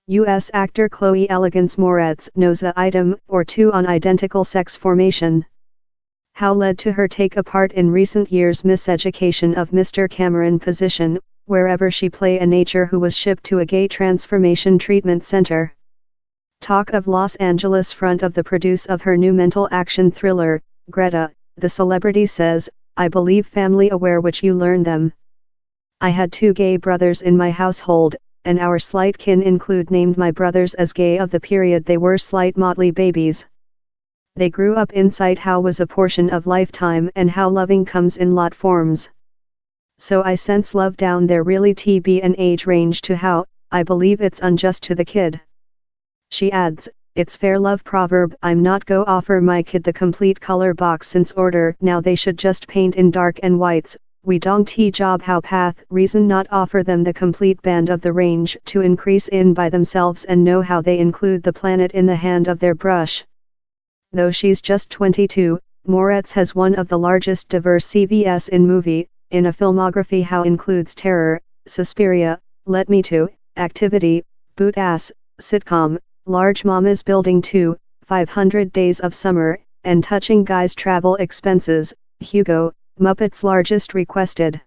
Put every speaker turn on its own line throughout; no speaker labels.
U.S. actor ChloÄ Elegance Moretz knows a item or two on identical sex formation. How led to her take a part in recent years' miseducation of Mr. Cameron position, wherever she play a nature who was shipped to a gay transformation treatment center. Talk of Los Angeles front of the produce of her new mental action thriller, Greta, the celebrity says, I believe family aware which you learn them. I had 2 gay brothers in my household, and our slight kin include named my brothers as gay of the period they were slight motley babies. They grew up inside how was a portion of lifetime and how loving comes in lot forms. So I sense love down there really TB an age range to how, I believe it's unjust to the kid. She adds, it's fair love proverb I'm not go offer my kid the complete color box since order now they should just paint in dark and whites, we don't t job how path reason not offer them the complete band of the range to increase in by themselves and know how they include the planet in the hand of their brush. Though she's just 22, Moretz has one of the largest diverse CVs in movie, in a filmography how includes Terror, Suspiria, Let Me To, Activity, Boot Ass, Sitcom, Large Mama's Building 2, 500 Days of Summer, and Touching Guy's Travel Expenses, Hugo, Muppets Largest Requested.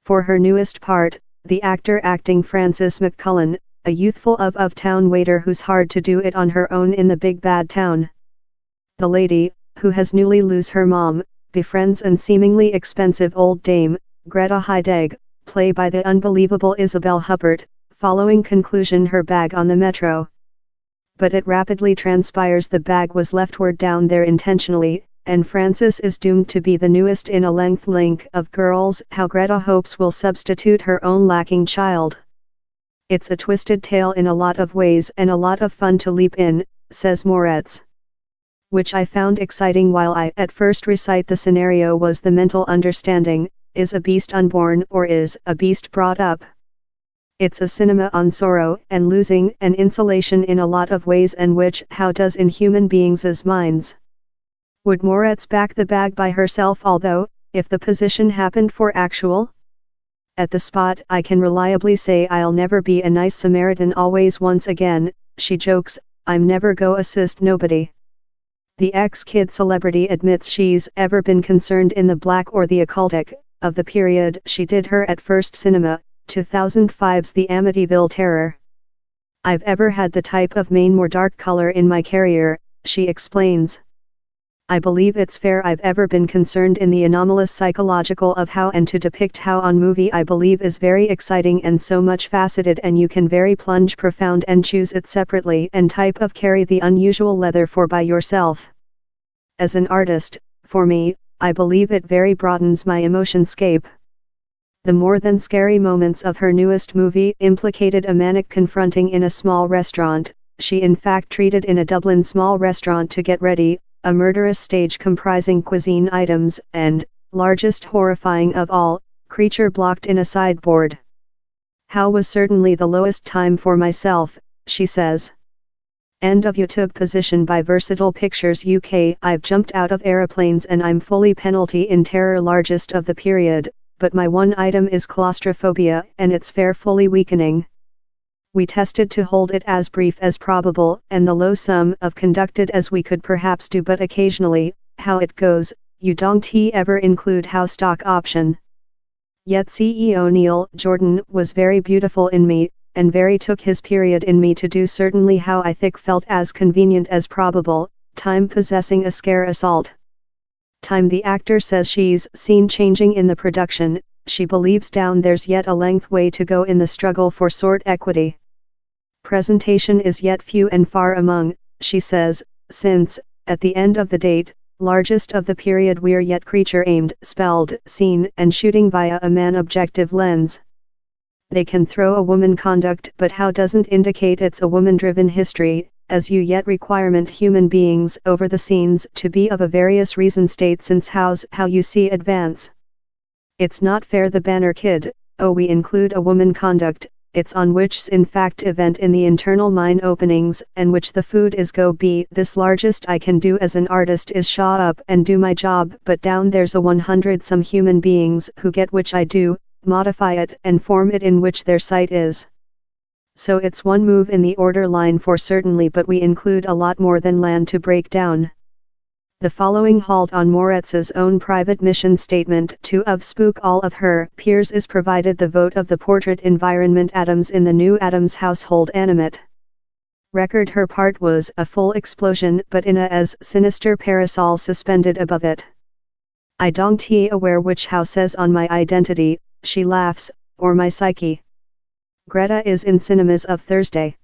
For her newest part, the actor acting Frances McCullen, a youthful of-town waiter who's hard to do it on her own in the big bad town. The lady, who has newly lose her mom, befriends an seemingly expensive old dame, Greta Heidegg, played by the unbelievable Isabel Huppert, following conclusion her bag on the metro. But it rapidly transpires the bag was leftward down there intentionally, and Frances is doomed to be the newest in a link of girls how Greta hopes will substitute her own lacking child. It's a twisted tale in a lot of ways and a lot of fun to leap in, says Moretz. Which I found exciting while I at first recite the scenario was the mental understanding, is a beast unborn or is a beast brought up? It's a cinema on sorrow and losing and insulation in a lot of ways and which how does in human beings' minds. Would Moretz back the bag by herself although, if the position happened for actual? At the spot I can reliably say I'll never be a nice Samaritan always once again, she jokes, I'm never go assist nobody. The ex-kid celebrity admits she's ever been concerned in the black or the occultic, of the period she did her at First Cinema, 2005's The Amityville Terror. I've ever had the type of main more dark color in my career, she explains. I believe it's fair I've ever been concerned in the anomalous psychological of how and to depict how on movie I believe is very exciting and so much faceted and you can very plunge profound and choose it separately and type of carry the unusual leather for by yourself. As an artist, for me, I believe it very broadens my emotionscape. The more than scary moments of her newest movie implicated a manic confronting in a small restaurant, she in fact treated in a Dublin small restaurant to get ready, a murderous stage comprising cuisine items, and, largest horrifying of all, creature blocked in a sideboard. How was certainly the lowest time for myself, she says. End of you took position by Versatile Pictures UK. I've jumped out of aeroplanes and I'm fully penalty in terror largest of the period, but my one item is claustrophobia and it's fearfully weakening. We tested to hold it as brief as probable and the low sum of conducted as we could perhaps do but occasionally, how it goes, you don't ever include how stock option. Yet CEO Neil Jordan was very beautiful in me, and very took his period in me to do certainly how I think felt as convenient as probable, time possessing a scare assault. Time the actor says she's seen changing in the production, she believes down there's yet a length way to go in the struggle for sort equity. Presentation is yet few and far among, she says, since, at the end of the date, largest of the period we're yet creature aimed, spelled, seen and shooting via a man objective lens. They can throw a woman conduct but how doesn't indicate it's a woman driven history, as you yet requirement human beings over the scenes to be of a various reason state since how's how you see advance. It's not fair the banner kid, oh we include a woman conduct, it's on which's in fact event in the internal mind openings and which the food is go be this largest I can do as an artist is shaw up and do my job but down there's a 100 some human beings who get which I do, modify it and form it in which their sight is. So it's one move in the order line for certainly, but we include a lot more than land to break down. The following halt on Moretz's own private mission statement to of spook all of her peers is provided the vote of the portrait environment atoms in the new Adams household animate. Record her part was a full explosion but in a as sinister parasol suspended above it. I don't aware which house says on my identity, she laughs, or my psyche. Greta is in cinemas of Thursday.